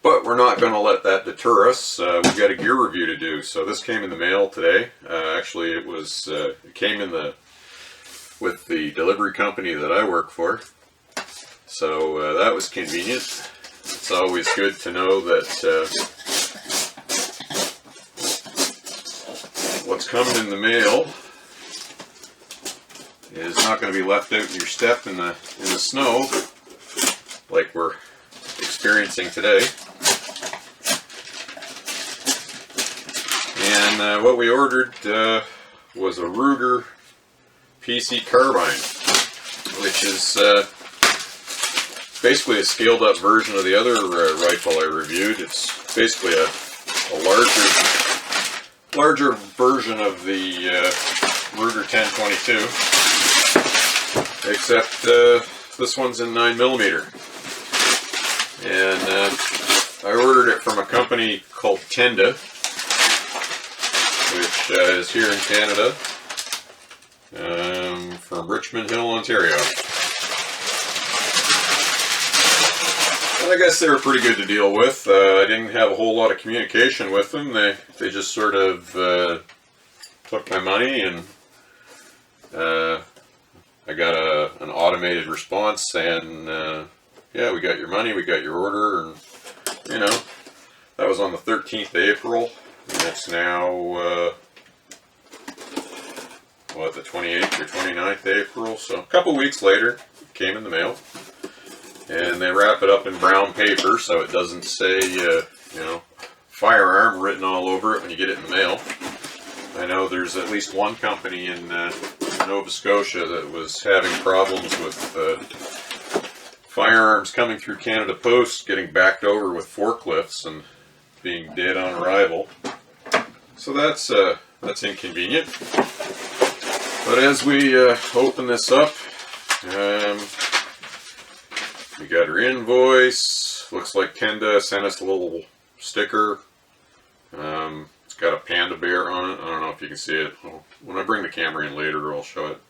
But we're not going to let that deter us. We've got a gear review to do. So this came in the mail today. Actually, it came in with the delivery company that I work for. So that was convenient. It's always good to know that what's coming in the mail is not going to be left out in your step in the snow like we're experiencing today. And what we ordered was a Ruger PC Carbine, which is basically a scaled up version of the other rifle I reviewed. It's basically a larger version of the Ruger 1022, except this one's in 9mm. And I ordered it from a company called Tenda, which is here in Canada, from Richmond Hill, Ontario. And I guess they were pretty good to deal with. I didn't have a whole lot of communication with them. They just sort of took my money, and I got an automated response saying, yeah, we got your money, we got your order, and you know, that was on the 13th of April, and it's now, what, the 28th or 29th of April, so a couple weeks later, it came in the mail, and they wrap it up in brown paper so it doesn't say, you know, firearm written all over it when you get it in the mail. I know there's at least one company in Nova Scotia that was having problems with firearms coming through Canada Post getting backed over with forklifts and being dead on arrival. So that's inconvenient. But as we open this up, we got our invoice. Looks like Tenda sent us a little sticker. It's got a panda bear on it. I don't know if you can see it. When I bring the camera in later, I'll show it.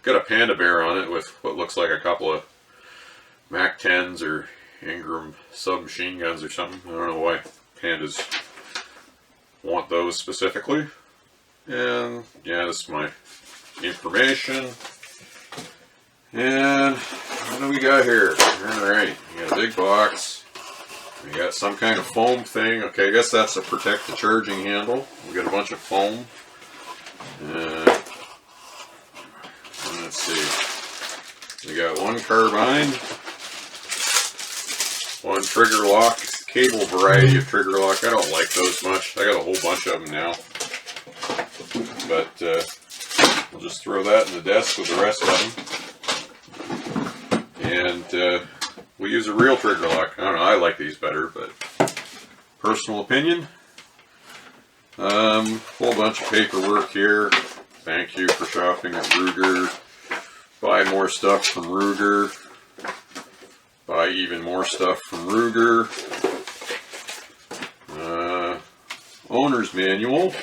Got a panda bear on it with what looks like a couple of Mac 10s or Ingram submachine guns or something. I don't know why pandas want those specifically. And yeah, this is my information. And what do we got here? Alright, we got a big box. We got some kind of foam thing. Okay, I guess that's to protect the charging handle. We got a bunch of foam. Let's see. We got one carbine, one trigger lock, cable variety of trigger lock. I don't like those much. I got a whole bunch of them now. But we'll just throw that in the desk with the rest of them. And we use a real trigger lock. I don't know, I like these better, but personal opinion. Whole bunch of paperwork here. Thank you for shopping at Ruger. Buy more stuff from Ruger. Buy even more stuff from Ruger. Owner's manual.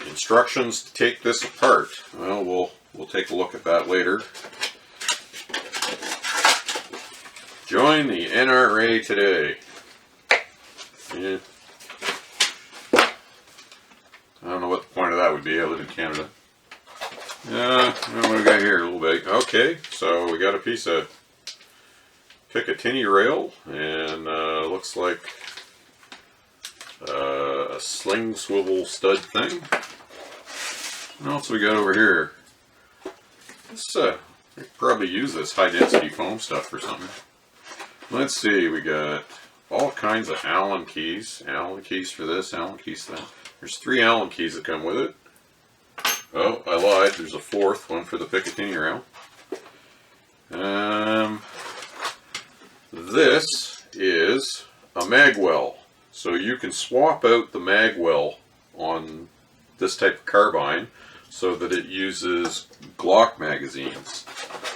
Instructions to take this apart. Well, we'll take a look at that later. Join the NRA today. Yeah. I don't know what the point of that would be. I live in Canada. What do we got here? A little bit. Okay, so we got a piece of Picatinny rail, and looks like a sling swivel stud thing. What else we got over here? Let's we could probably use this high density foam stuff for something. Let's see, we got all kinds of Allen keys. Allen keys for this, Allen keys for that. There's 3 Allen keys that come with it. Oh, I lied. There's a 4th one for the Picatinny rail. This is a mag well. So you can swap out the mag well on this type of carbine so that it uses Glock magazines.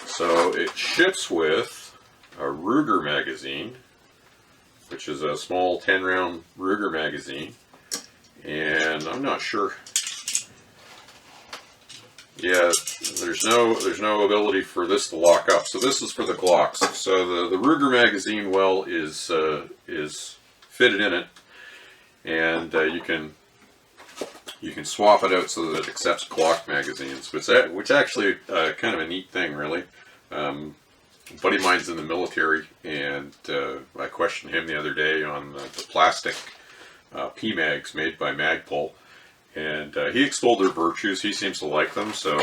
So it ships with a Ruger magazine, which is a small 10-round Ruger magazine. And I'm not sure. Yeah, there's no ability for this to lock up. So this is for the Glocks. So the Ruger magazine well is fitted in it, and you can swap it out so that it accepts Glock magazines, which actually kind of a neat thing, really. A buddy of mine's in the military, and I questioned him the other day on the plastic PMAGs made by Magpul, and he extolled their virtues. He seems to like them, so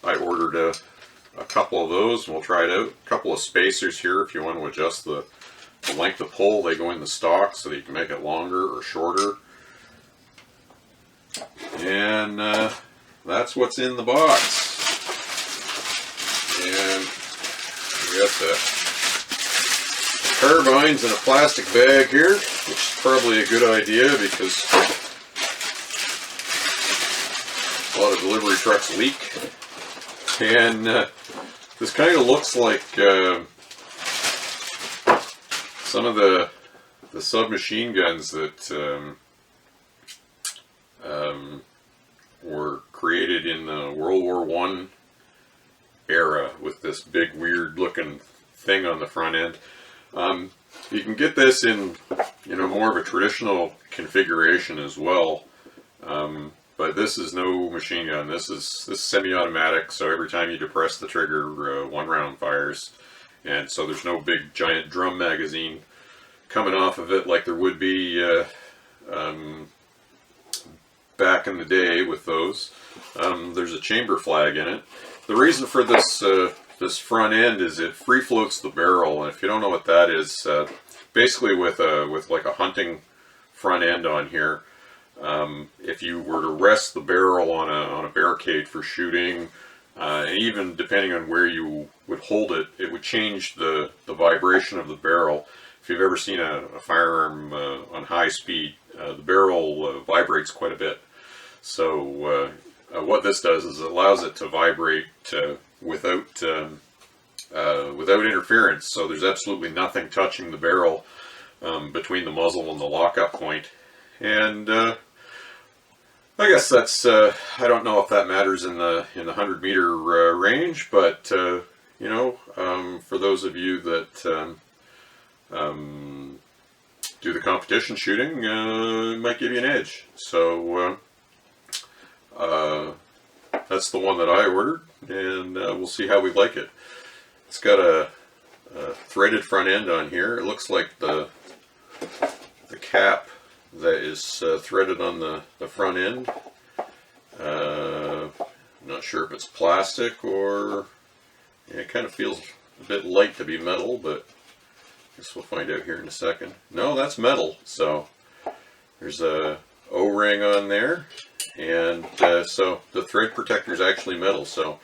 I ordered a couple of those, and we'll try it out. A couple of spacers here if you want to adjust the length of pull. They go in the stock so that you can make it longer or shorter. And that's what's in the box. And we got the carbines in a plastic bag here, which is probably a good idea because a lot of delivery trucks leak. And this kind of looks like some of the submachine guns that were created in the World War I era, with this big weird looking thing on the front end. You can get this in more of a traditional configuration as well, but this is no machine gun. This is semi-automatic, so every time you depress the trigger, one round fires, and so there's no big giant drum magazine coming off of it like there would be back in the day with those. There's a chamber flag in it. The reason for this this front end is it free floats the barrel, and if you don't know what that is, basically with like a hunting front end on here, if you were to rest the barrel on a barricade for shooting, and even depending on where you would hold it, it would change the vibration of the barrel. If you've ever seen a firearm on high speed, the barrel vibrates quite a bit. So what this does is it allows it to vibrate without interference. So there's absolutely nothing touching the barrel between the muzzle and the lockup point. And I guess that's I don't know if that matters in the 100-meter range, but for those of you that do the competition shooting, it might give you an edge. So that's the one that I ordered, and we'll see how we like it. It's got a threaded front end on here. It looks like the cap that is threaded on the front end. I'm not sure if it's plastic or it kind of feels a bit light to be metal, but I guess we'll find out here in a second. No, that's metal. So there's a O-ring on there, and so the thread protector is actually metal. So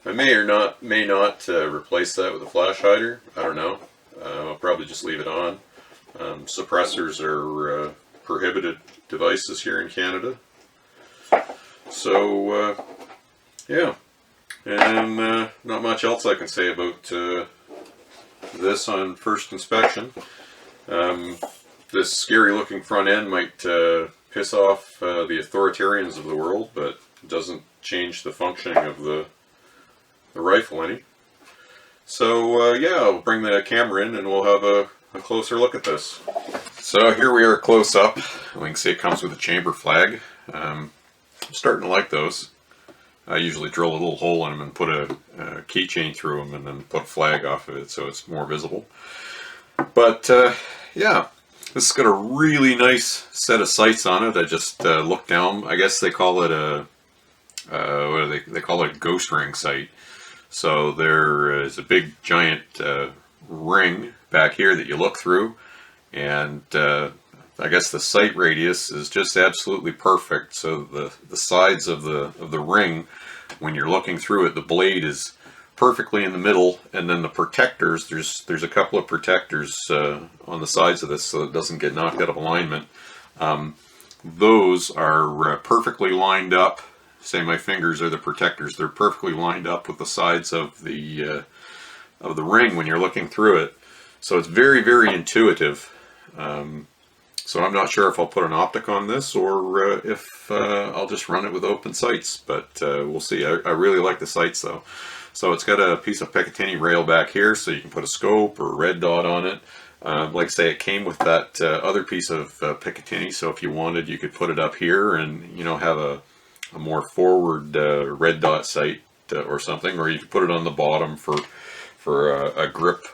I may not replace that with a flash hider. I don't know. I'll probably just leave it on. Suppressors are prohibited devices here in Canada. So yeah, and not much else I can say about this on first inspection. This scary looking front end might piss off the authoritarians of the world, but it doesn't change the functioning of the rifle any. So yeah, I'll bring the camera in and we'll have a closer look at this. So here we are close up. We can see it comes with a chamber flag. I'm starting to like those. I usually drill a little hole in them and put a keychain through them and then put a flag off of it so it's more visible. But yeah, this has got a really nice set of sights on it. I just looked down. I guess they call it a what do they call it, a ghost ring sight. So there is a big giant ring back here that you look through, and I guess the sight radius is just absolutely perfect. So the sides of the ring, when you're looking through it, the blade is perfectly in the middle, and then the protectors, there's a couple of protectors on the sides of this so it doesn't get knocked out of alignment. Those are perfectly lined up. Say my fingers are the protectors. They're perfectly lined up with the sides of the ring when you're looking through it. So it's very, very intuitive. So I'm not sure if I'll put an optic on this or if I'll just run it with open sights, but we'll see. I really like the sights though. So it's got a piece of Picatinny rail back here, so you can put a scope or a red dot on it. Like I say, it came with that other piece of Picatinny, so if you wanted, you could put it up here and, you know, have a more forward red dot sight or something, or you could put it on the bottom for a grip,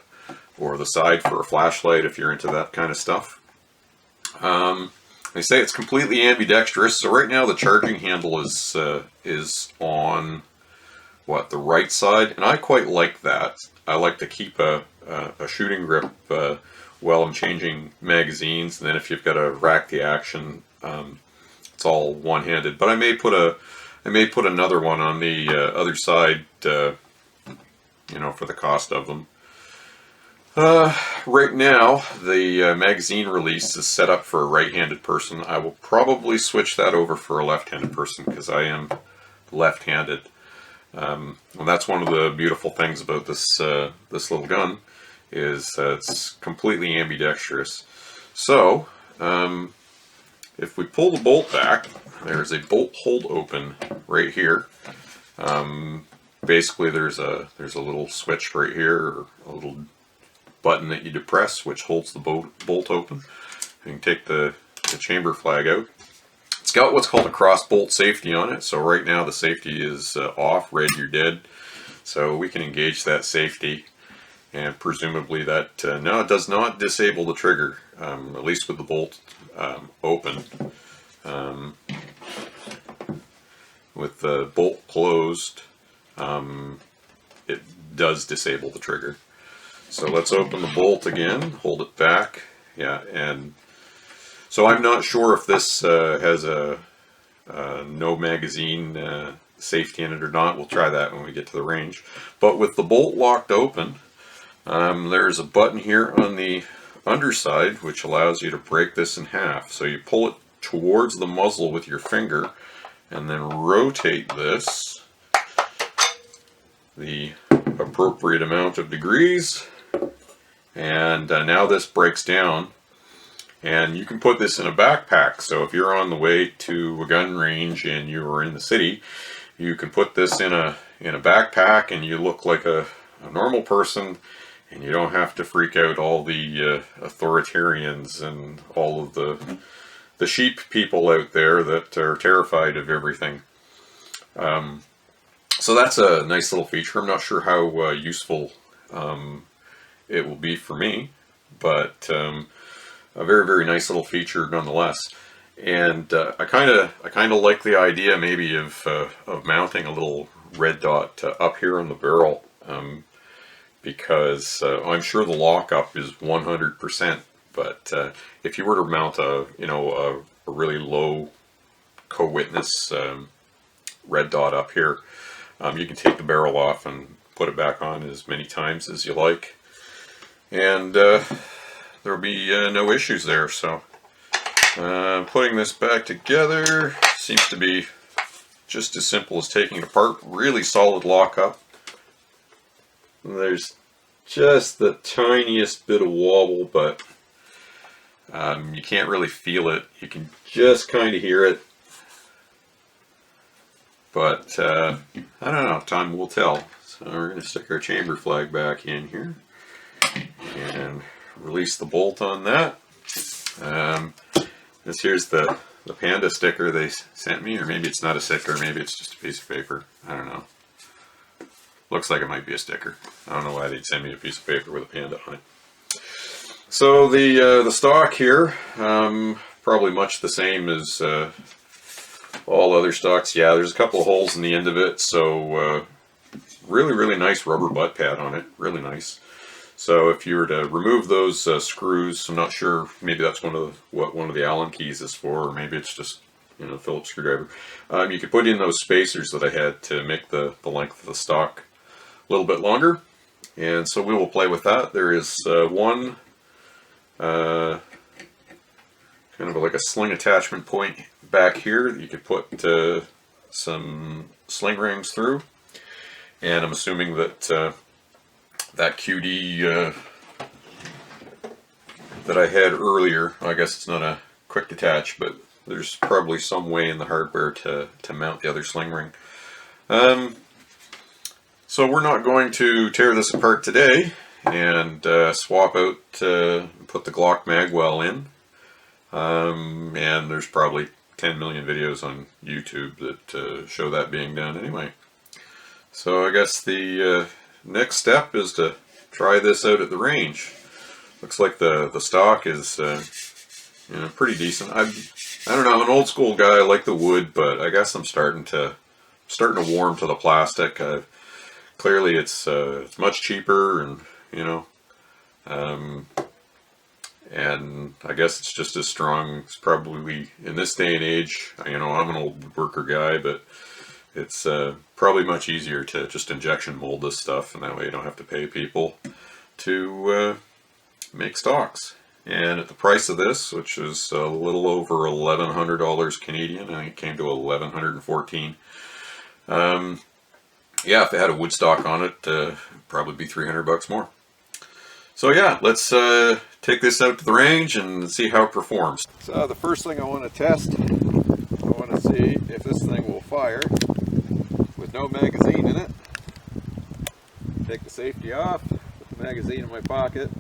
or the side for a flashlight if you're into that kind of stuff. They say it's completely ambidextrous, so right now the charging handle is on the right side, and I quite like that. I like to keep a shooting grip while I'm changing magazines, and then if you've got to rack the action, it's all one-handed. But I may put another one on the other side, you know, for the cost of them. Right now, the magazine release is set up for a right-handed person. I will probably switch that over for a left-handed person because I am left-handed. And that's one of the beautiful things about this this little gun, is it's completely ambidextrous. So, if we pull the bolt back, there's a bolt hold open right here. Basically, there's a little switch right here, or a little button that you depress, which holds the bolt open. You can take the chamber flag out. It's got what's called a cross bolt safety on it, so right now the safety is off, red, you're dead. So we can engage that safety, and presumably that, no, it does not disable the trigger, at least with the bolt open. With the bolt closed, it does disable the trigger. So let's open the bolt again, hold it back, yeah, and so I'm not sure if this has a no magazine safety in it or not. We'll try that when we get to the range. But with the bolt locked open, there's a button here on the underside which allows you to break this in half. So you pull it towards the muzzle with your finger and then rotate this the appropriate amount of degrees, and now this breaks down. And you can put this in a backpack, so if you're on the way to a gun range and you're in the city, you can put this in a backpack and you look like a normal person, and you don't have to freak out all the authoritarians and all of the sheep people out there that are terrified of everything. So that's a nice little feature. I'm not sure how useful it will be for me, but a very, very nice little feature nonetheless. And I kind of like the idea maybe of mounting a little red dot up here on the barrel, because I'm sure the lockup is 100%. But if you were to mount a really low co-witness red dot up here, you can take the barrel off and put it back on as many times as you like, and there'll be no issues there. So putting this back together seems to be just as simple as taking it apart. Really solid lockup. There's just the tiniest bit of wobble, but you can't really feel it. You can just kind of hear it. But I don't know, time will tell. So we're going to stick our chamber flag back in here and release the bolt on that. This here's the panda sticker they sent me, or maybe it's not a sticker, maybe it's just a piece of paper. I don't know. Looks like it might be a sticker. I don't know why they'd send me a piece of paper with a panda on it. So the stock here, probably much the same as all other stocks. Yeah, there's a couple of holes in the end of it, so really, really nice rubber butt pad on it. Really nice. So if you were to remove those screws, I'm not sure, maybe that's what one of the Allen keys is for, or maybe it's just, you know, Phillips screwdriver. You could put in those spacers that I had to make the length of the stock a little bit longer, and so we will play with that. There is one kind of like a sling attachment point back here that you could put some sling rings through, and I'm assuming that that QD that I had earlier. I guess it's not a quick detach, but there's probably some way in the hardware to mount the other sling ring. So we're not going to tear this apart today and swap out, put the Glock magwell in. And there's probably 10 million videos on YouTube that show that being done anyway. So I guess the next step is to try this out at the range. Looks like the stock is you know, pretty decent. I don't know, I'm an old school guy. I like the wood, but I guess I'm starting to warm to the plastic. Clearly, it's much cheaper, and you know, and I guess it's just as strong. It's probably in this day and age. You know, I'm an old worker guy, but it's probably much easier to just injection mold this stuff, and that way you don't have to pay people to make stocks. And at the price of this, which is a little over $1,100 Canadian, I think it came to $1,114. Yeah, if it had a wood stock on it, it'd probably be $300 more. So yeah, let's take this out to the range and see how it performs. So the first thing I want to test, I want to see if this thing will fire with no magazine in it. Take the safety off, put the magazine in my pocket.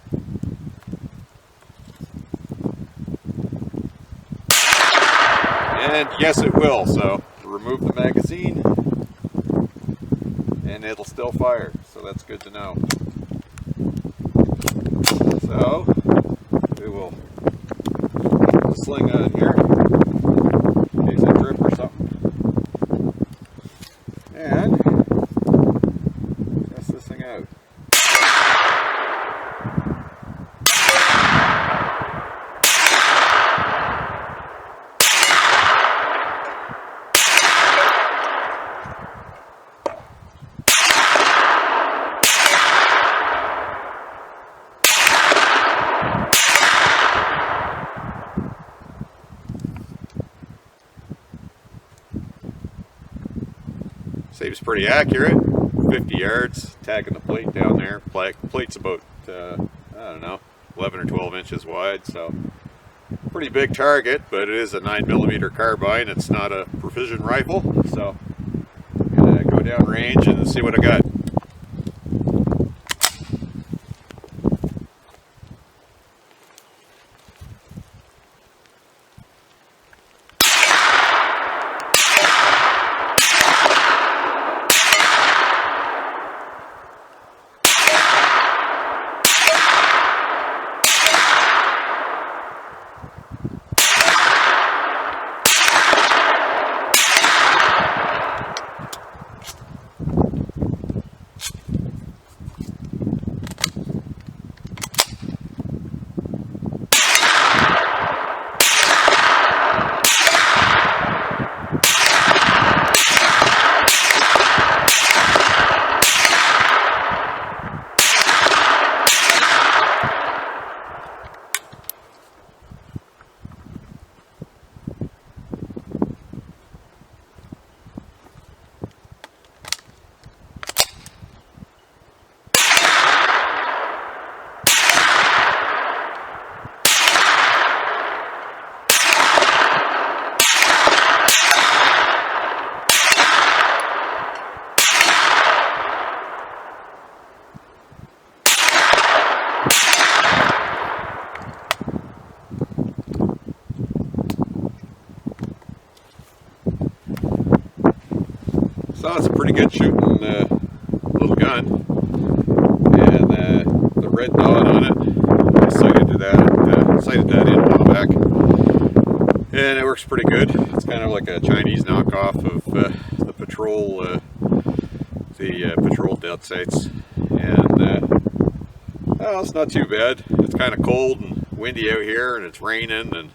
And yes, it will. So remove the magazine and it'll still fire. So that's good to know. So we will put the sling on here in case I drip or something. And test this thing out. Seems pretty accurate. 50 yards, tagging the plate down there. Plate's about, I don't know, 11 or 12 inches wide, so pretty big target, but it is a 9mm carbine. It's not a precision rifle, so I'm gonna go down range and see what I got. So it's a pretty good shooting little gun, and the red dot on it, I sighted that in a while back, and it works pretty good. It's kind of like a Chinese knockoff of the patrol dead sights, and well, it's not too bad. It's kind of cold and windy out here, and it's raining,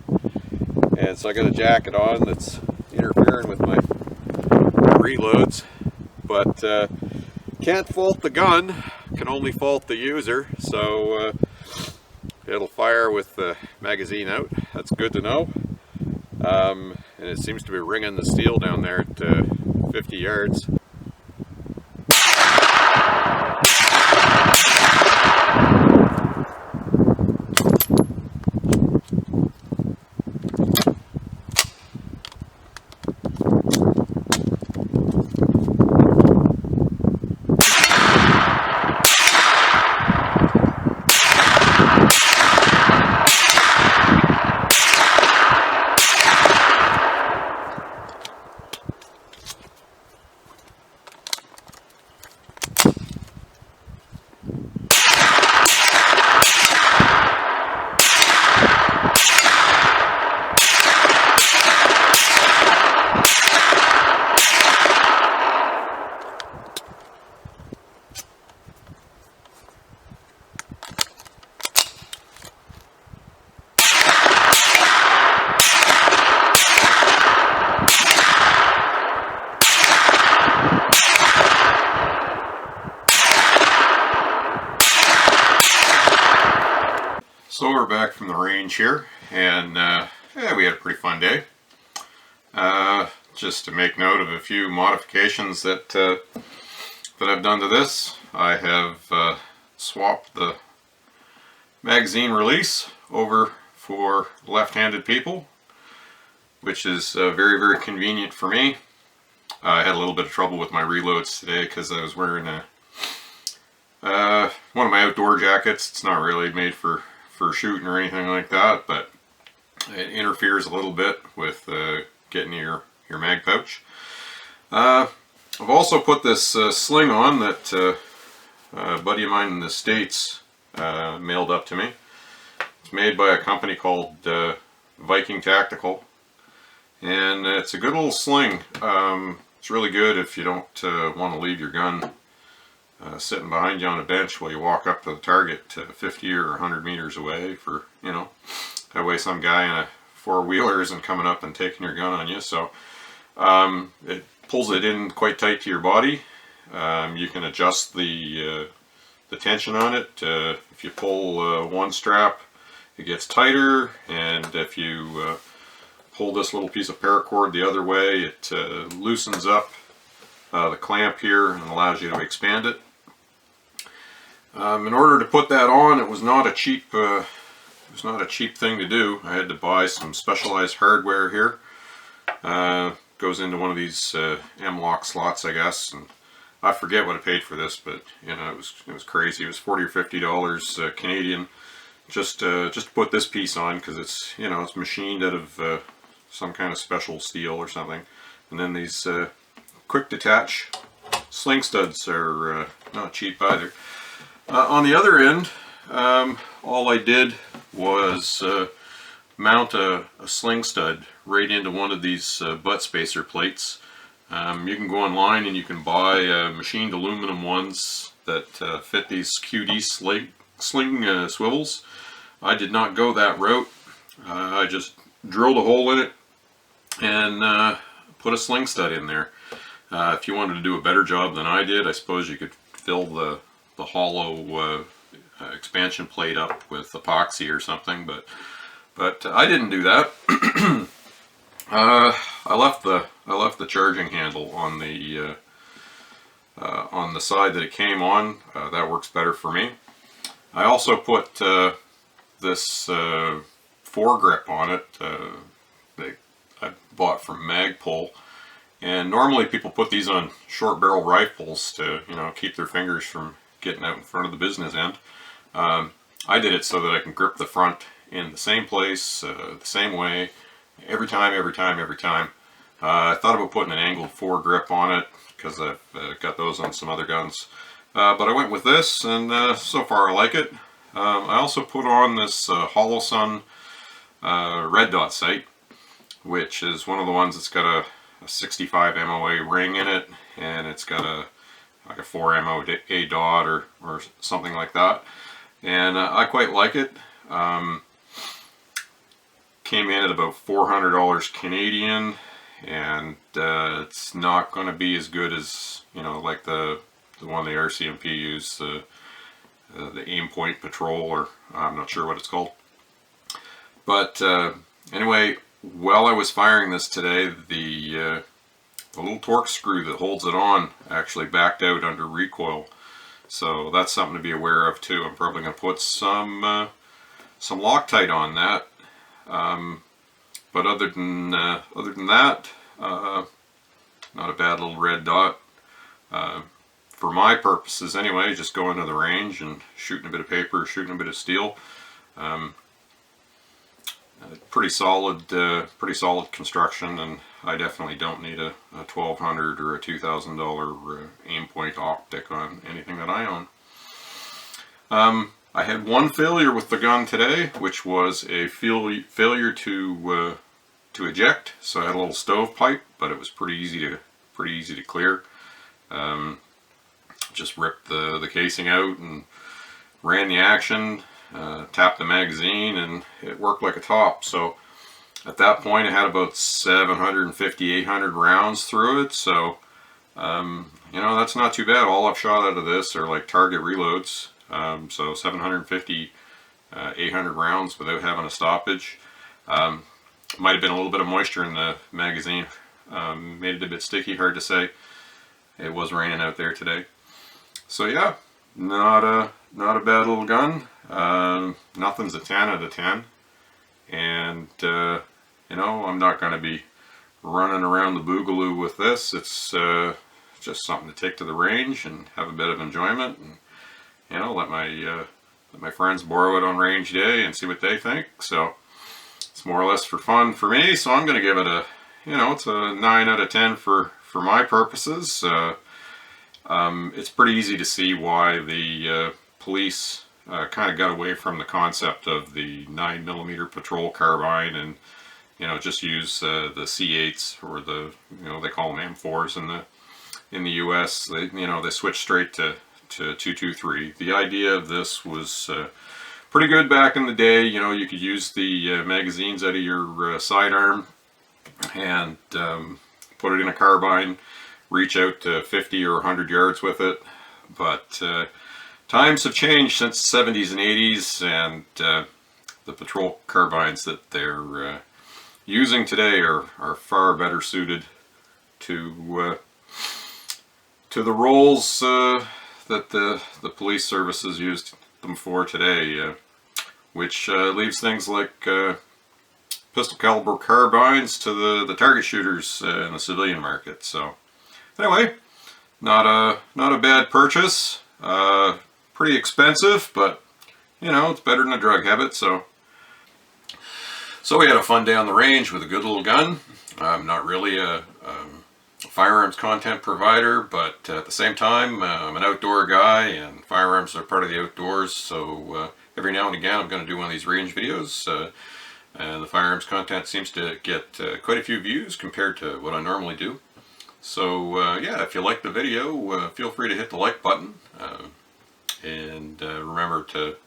and so I got a jacket on that's interfering with my reloads, but can't fault the gun, can only fault the user. So it'll fire with the magazine out. That's good to know. And it seems to be ringing the steel down there at 50 yards. range here, and yeah, we had a pretty fun day. Just to make note of a few modifications that I've done to this. I have swapped the magazine release over for left-handed people, which is very, very convenient for me. I had a little bit of trouble with my reloads today because I was wearing one of my outdoor jackets. It's not really made for shooting or anything like that, but it interferes a little bit with getting your mag pouch. I've also put this sling on that a buddy of mine in the States mailed up to me. It's made by a company called Viking Tactical, and it's a good little sling. It's really good if you don't want to leave your gun sitting behind you on a bench while you walk up to the target 50 or 100 meters away, for, you know, that way some guy in a four-wheeler isn't coming up and taking your gun on you. So it pulls it in quite tight to your body. You can adjust the tension on it. If you pull one strap, it gets tighter, and if you pull this little piece of paracord the other way, it loosens up the clamp here and allows you to expand it. In order to put that on, it was not a cheap thing to do. I had to buy some specialized hardware here. Goes into one of these M-lock slots, I guess, and I forget what I paid for this, but you know, it was crazy. It was $40 or $50 Canadian just to put this piece on, because it's, you know, it's machined out of some kind of special steel or something. And then these quick detach sling studs are not cheap either. On the other end, all I did was mount a sling stud right into one of these butt spacer plates. You can go online and you can buy machined aluminum ones that fit these QD sling swivels. I did not go that route. I just drilled a hole in it and put a sling stud in there. If you wanted to do a better job than I did, I suppose you could fill the hollow expansion plate up with epoxy or something, but I didn't do that. I left the charging handle on the side that it came on. That works better for me. I also put this foregrip on it that I bought from Magpul, and normally people put these on short barrel rifles to, you know, keep their fingers from getting out in front of the business end. I did it so that I can grip the front in the same place, the same way, every time. I thought about putting an angled foregrip on it because I've got those on some other guns, but I went with this, and so far I like it. I also put on this Holosun red dot sight, which is one of the ones that's got a 65 MOA ring in it, and it's got like a 4 MOA dot or something like that, and I quite like it. Came in at about $400 Canadian, and it's not going to be as good as, you know, like the one the RCMP used, the aim point patrol, or I'm not sure what it's called. But anyway, while I was firing this today, the little torque screw that holds it on actually backed out under recoil, so that's something to be aware of too. I'm probably going to put some Loctite on that. But other than that, not a bad little red dot. For my purposes anyway, just going to the range and shooting a bit of paper, shooting a bit of steel. Pretty solid construction, and I definitely don't need a $1,200 or a $2,000 aim point optic on anything that I own. I had one failure with the gun today, which was a failure to eject. So I had a little stovepipe, but it was pretty easy to clear. Just ripped the casing out and ran the action, tapped the magazine, and it worked like a top. So at that point I had about 750, 800 rounds through it. So you know, that's not too bad. All I've shot out of this are like target reloads. So 750 800 rounds without having a stoppage. Might have been a little bit of moisture in the magazine. Made it a bit sticky, hard to say. It was raining out there today. So yeah, not a bad little gun. Nothing's a 10 out of 10. And you know, I'm not going to be running around the boogaloo with this. It's just something to take to the range and have a bit of enjoyment, and you know, let my friends borrow it on range day and see what they think. So it's more or less for fun for me. So I'm going to give it a, you know, it's a 9 out of 10 for my purposes. It's pretty easy to see why the police kind of got away from the concept of the 9mm patrol carbine, and you know, just use the C8s, or the, you know, they call them M4s in the US. They, you know, they switch straight to 223. The idea of this was pretty good back in the day. You know, you could use the magazines out of your sidearm and put it in a carbine, reach out to 50 or 100 yards with it. But times have changed since the 70s and 80s, and the patrol carbines that they're using today are far better suited to the roles that the police services used them for today, which leaves things like pistol caliber carbines to the target shooters in the civilian market. So anyway, not a bad purchase. Pretty expensive, but you know, it's better than a drug habit. So we had a fun day on the range with a good little gun. I'm not really a firearms content provider, but at the same time, I'm an outdoor guy, and firearms are part of the outdoors. So every now and again, I'm going to do one of these range videos, and the firearms content seems to get quite a few views compared to what I normally do. So yeah, if you like the video, feel free to hit the like button, and remember to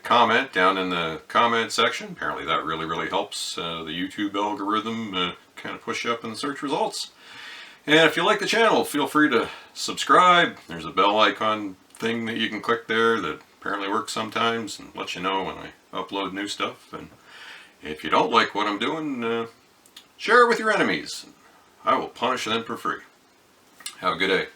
comment down in the comment section. Apparently that really helps the YouTube algorithm kind of push you up in the search results. And if you like the channel, feel free to subscribe. There's a bell icon thing that you can click there that apparently works sometimes and lets you know when I upload new stuff. And if you don't like what I'm doing, share it with your enemies. I will punish them for free. Have a good day.